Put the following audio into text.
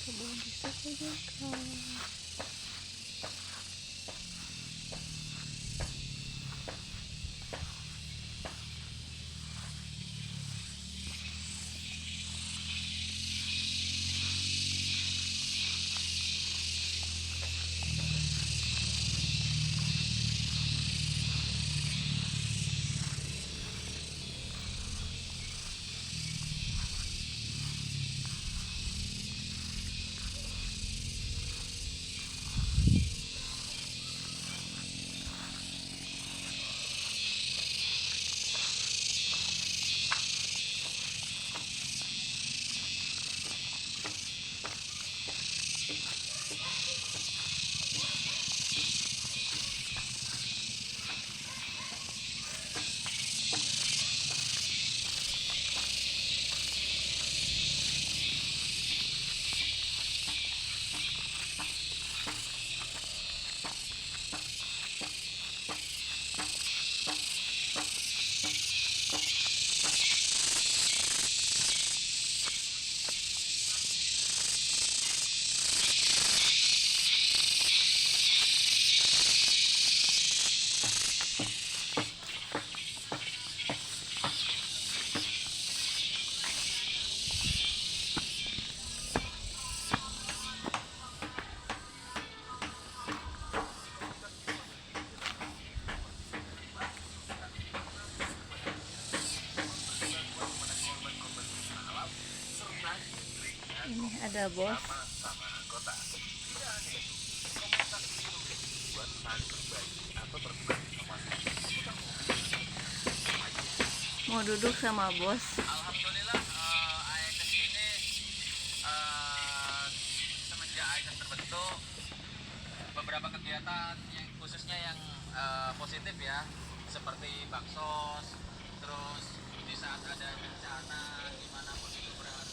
Kebun bisa saja. Ini ada bos. Mau duduk sama bos. Alhamdulillah, AEKS ini semenjak AEKS terbentuk, beberapa kegiatan yang khususnya yang positif ya, seperti baksos, terus di saat ada bencana dimanapun itu berada